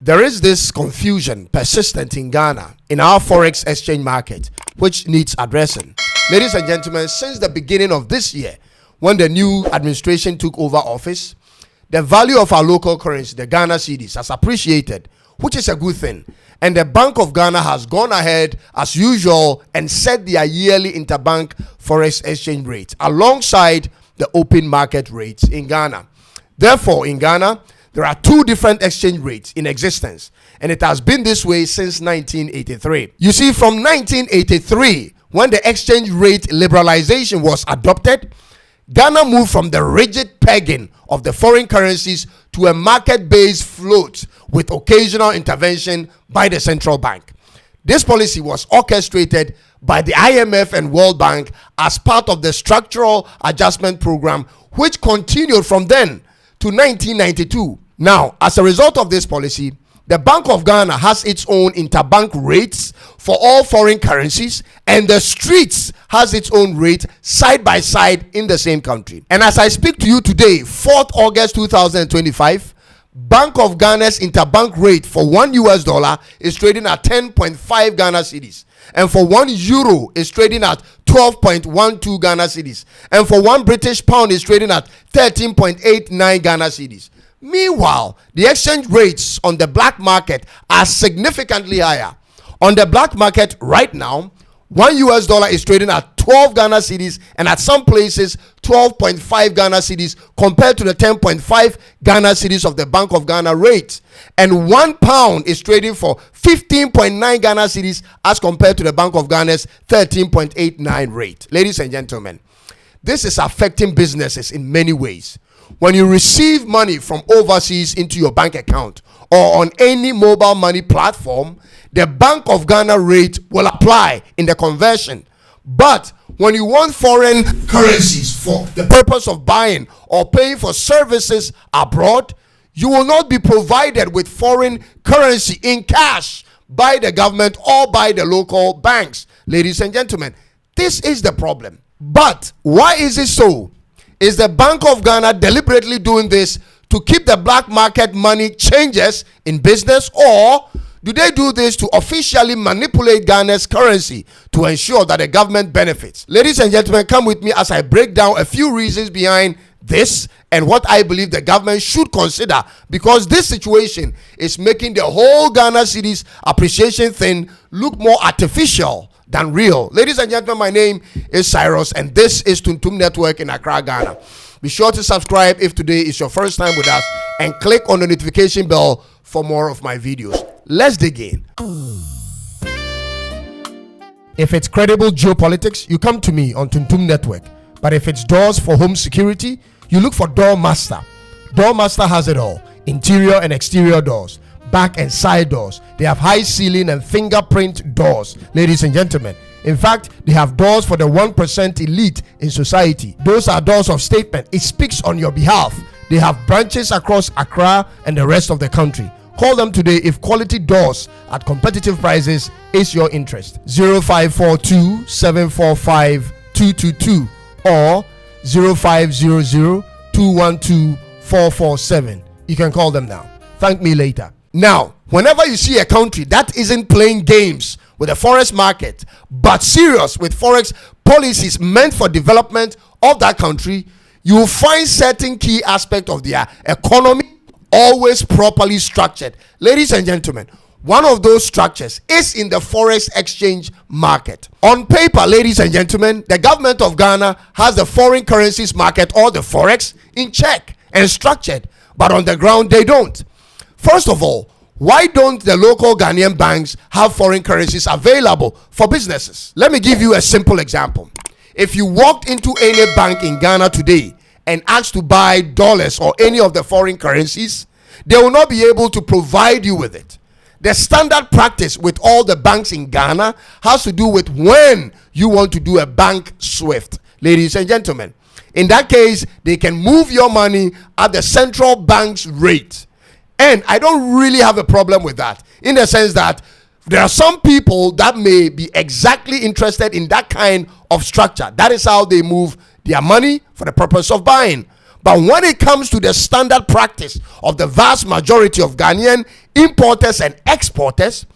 There is this confusion persistent in Ghana in our forex exchange market, which needs addressing. Ladies and gentlemen, since the beginning of this year, when the new administration took over office, the value of our local currency, the Ghana Cedis, has appreciated, which is a good thing. And the Bank of Ghana has gone ahead as usual and set their yearly interbank forex exchange rate alongside the open market rates in Ghana. Therefore, in Ghana, there are two different exchange rates in existence, and it has been this way since 1983. You see, from 1983, when the exchange rate liberalization was adopted, Ghana moved from the rigid pegging of the foreign currencies to a market-based float with occasional intervention by the central bank. This policy was orchestrated by the IMF and World Bank as part of the structural adjustment program, which continued from then to 1992. Now, as a result of this policy, the Bank of Ghana has its own interbank rates for all foreign currencies, and the streets has its own rate side by side in the same country. And as I speak to you today, 4th August 2025, Bank of Ghana's interbank rate for $1 is trading at 10.5 Ghana cedis, and for €1 is trading at 12.12 Ghana cedis, and for £1 is trading at 13.89 Ghana cedis. Meanwhile, the exchange rates on the black market are significantly higher. On the black market right now, $1 is trading at 12 Ghana cedis, and at some places 12.5 Ghana cedis compared to the 10.5 Ghana cedis of the Bank of Ghana rate. And £1 is trading for 15.9 Ghana cedis as compared to the Bank of Ghana's 13.89 rate. Ladies and gentlemen, this is affecting businesses in many ways. When you receive money from overseas into your bank account or on any mobile money platform, the Bank of Ghana rate will apply in the conversion. But when you want foreign currencies for the purpose of buying or paying for services abroad, you will not be provided with foreign currency in cash by the government or by the local banks. Ladies and gentlemen, this is the problem. But why is it so? Is the Bank of Ghana deliberately doing this to keep the black market money changes in business, or do they do this to officially manipulate Ghana's currency to ensure that the government benefits? Ladies and gentlemen, come with me as I break down a few reasons behind this and what I believe the government should consider, because this situation is making the whole Ghana cedis appreciation thing look more artificial than real. Ladies and gentlemen, my name is Cyrus, and this is Tuntum Network in Accra, Ghana. Be sure to subscribe if today is your first time with us, and click on the notification bell for more of my videos. Let's dig in. If it's credible geopolitics, you come to me on Tuntum Network. But if it's doors for home security, you look for Doormaster. Doormaster has it all: interior and exterior doors, back and side doors. They have high ceiling and fingerprint doors, ladies and gentlemen. In fact, they have doors for the 1% elite in society. Those are doors of statement. It speaks on your behalf. They have branches across Accra and the rest of the country. Call them today if quality doors at competitive prices is your interest. 0542 745 222 or 0500 212 447. You can call them now. Thank me later. Now, whenever you see a country that isn't playing games with the forex market, but serious with forex policies meant for development of that country, you will find certain key aspects of their economy always properly structured. Ladies and gentlemen, one of those structures is in the forex exchange market. On paper, ladies and gentlemen, the government of Ghana has the foreign currencies market, or the forex, in check and structured, but on the ground they don't. First of all, why don't the local Ghanaian banks have foreign currencies available for businesses? Let me give you a simple example. If you walked into any bank in Ghana today and asked to buy dollars or any of the foreign currencies, they will not be able to provide you with it. The standard practice with all the banks in Ghana has to do with when you want to do a bank swift. Ladies and gentlemen, in that case, they can move your money at the central bank's rate. And I don't really have a problem with that, in the sense that there are some people that may be exactly interested in that kind of structure. That is how they move their money for the purpose of buying. But when it comes to the standard practice of the vast majority of Ghanaian importers and exporters,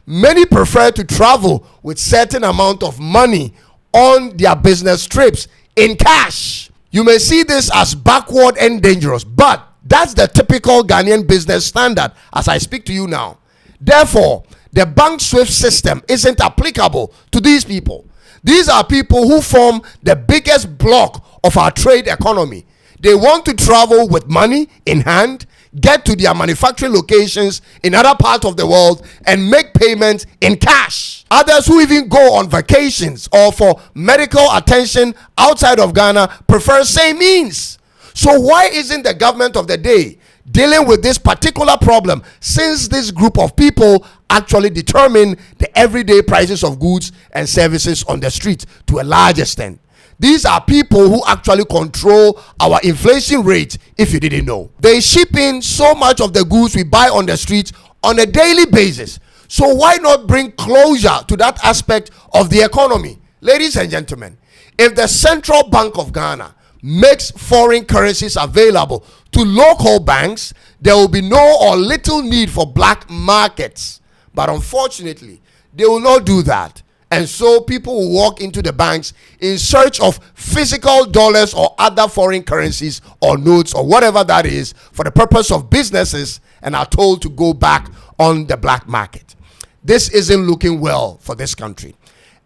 many prefer to travel with certain amount of money on their business trips in cash. You may see this as backward and dangerous, but that's the typical Ghanaian business standard as I speak to you now. Therefore, the bank SWIFT system isn't applicable to these people. These are people who form the biggest block of our trade economy. They want to travel with money in hand, get to their manufacturing locations in other parts of the world, and make payments in cash. Others who even go on vacations or for medical attention outside of Ghana prefer same means. So why isn't the government of the day dealing with this particular problem, since this group of people actually determine the everyday prices of goods and services on the street to a large extent? These are people who actually control our inflation rate, if you didn't know. They ship in so much of the goods we buy on the streets on a daily basis. So why not bring closure to that aspect of the economy? Ladies and gentlemen, if the Central Bank of Ghana makes foreign currencies available to local banks, there will be no or little need for black markets. But unfortunately, they will not do that. And so people will walk into the banks in search of physical dollars or other foreign currencies or notes or whatever that is for the purpose of businesses, and are told to go back on the black market. This isn't looking well for this country.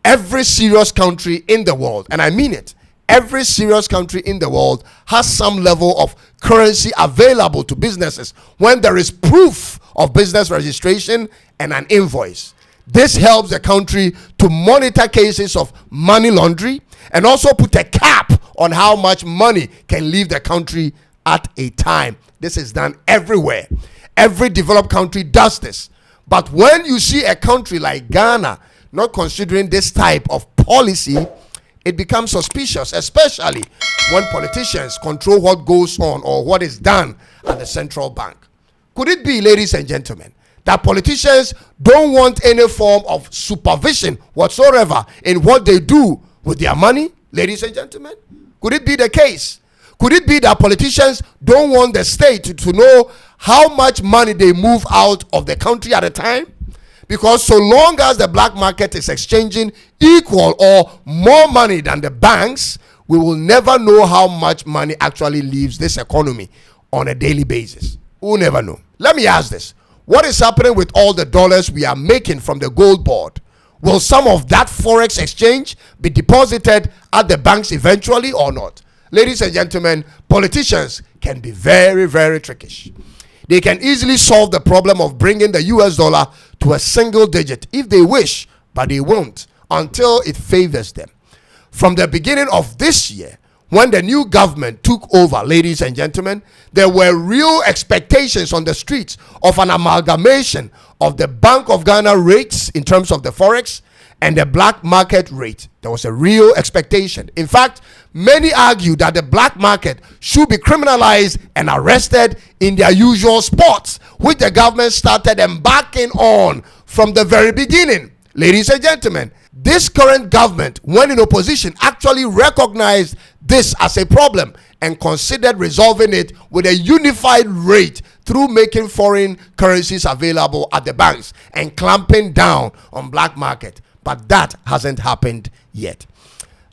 Every serious country in the world, and I mean it, every serious country in the world has some level of currency available to businesses when there is proof of business registration and an invoice. This helps the country to monitor cases of money laundering and also put a cap on how much money can leave the country at a time. This is done everywhere. Every developed country does this. But when you see a country like Ghana not considering this type of policy, it becomes suspicious, especially when politicians control what goes on or what is done at the central bank. Could it be, ladies and gentlemen, that politicians don't want any form of supervision whatsoever in what they do with their money? Ladies and gentlemen, could it be the case? Could it be that politicians don't want the state to know how much money they move out of the country at a time? Because so long as the black market is exchanging equal or more money than the banks, we will never know how much money actually leaves this economy on a daily basis. We'll never know. Let me ask this. What is happening with all the dollars we are making from the gold board? Will some of that forex exchange be deposited at the banks eventually or not? Ladies and gentlemen, politicians can be very, very trickish. They can easily solve the problem of bringing the US dollar to a single digit if they wish, but they won't until it favors them. From the beginning of this year, when the new government took over, ladies and gentlemen, there were real expectations on the streets of an amalgamation of the Bank of Ghana rates in terms of the forex and the black market rate. There was a real expectation. In fact, many argue that the black market should be criminalized and arrested in their usual spots, which the government started embarking on from the very beginning. Ladies and gentlemen, this current government, when in opposition, actually recognized this as a problem and considered resolving it with a unified rate through making foreign currencies available at the banks and clamping down on black market. But that hasn't happened yet.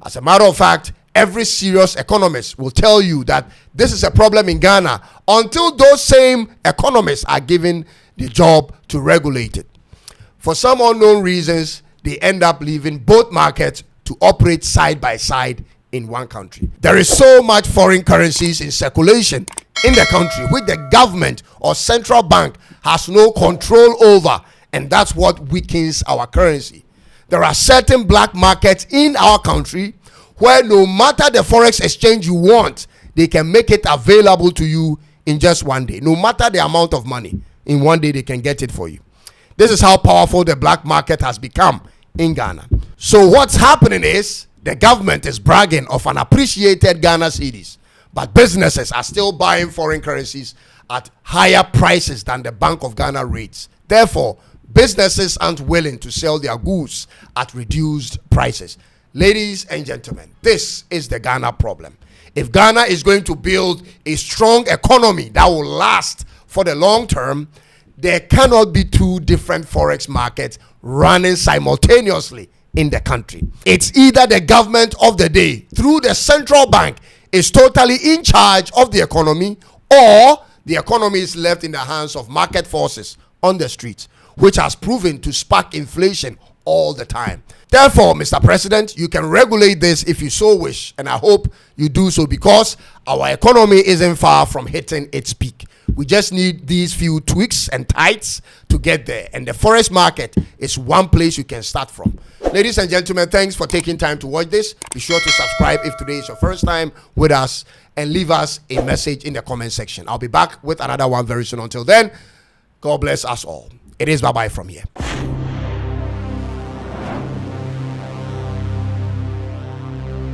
As a matter of fact, every serious economist will tell you that this is a problem in Ghana until those same economists are given the job to regulate it. For some unknown reasons, they end up leaving both markets to operate side by side in one country. There is so much foreign currencies in circulation in the country which the government or central bank has no control over, and that's what weakens our currency. There are certain black markets in our country where no matter the forex exchange you want, they can make it available to you in just one day. No matter the amount of money, in one day they can get it for you. This is how powerful the black market has become in Ghana. So what's happening is the government is bragging of an appreciated Ghana cedis, but businesses are still buying foreign currencies at higher prices than the Bank of Ghana rates. Therefore, businesses aren't willing to sell their goods at reduced prices. Ladies and gentlemen, this is the Ghana problem. If Ghana is going to build a strong economy that will last for the long term, there cannot be two different forex markets running simultaneously in the country. It's either the government of the day through the central bank is totally in charge of the economy, or the economy is left in the hands of market forces on the streets, which has proven to spark inflation all the time. Therefore, Mr. President, you can regulate this if you so wish, and I hope you do so, because our economy isn't far from hitting its peak. We just need these few tweaks and tights to get there, and the forex market is one place you can start from. Ladies and gentlemen, thanks for taking time to watch this. Be sure to subscribe if today is your first time with us, and leave us a message in the comment section. I'll be back with another one very soon. Until then, God bless us all. It is bye-bye from here.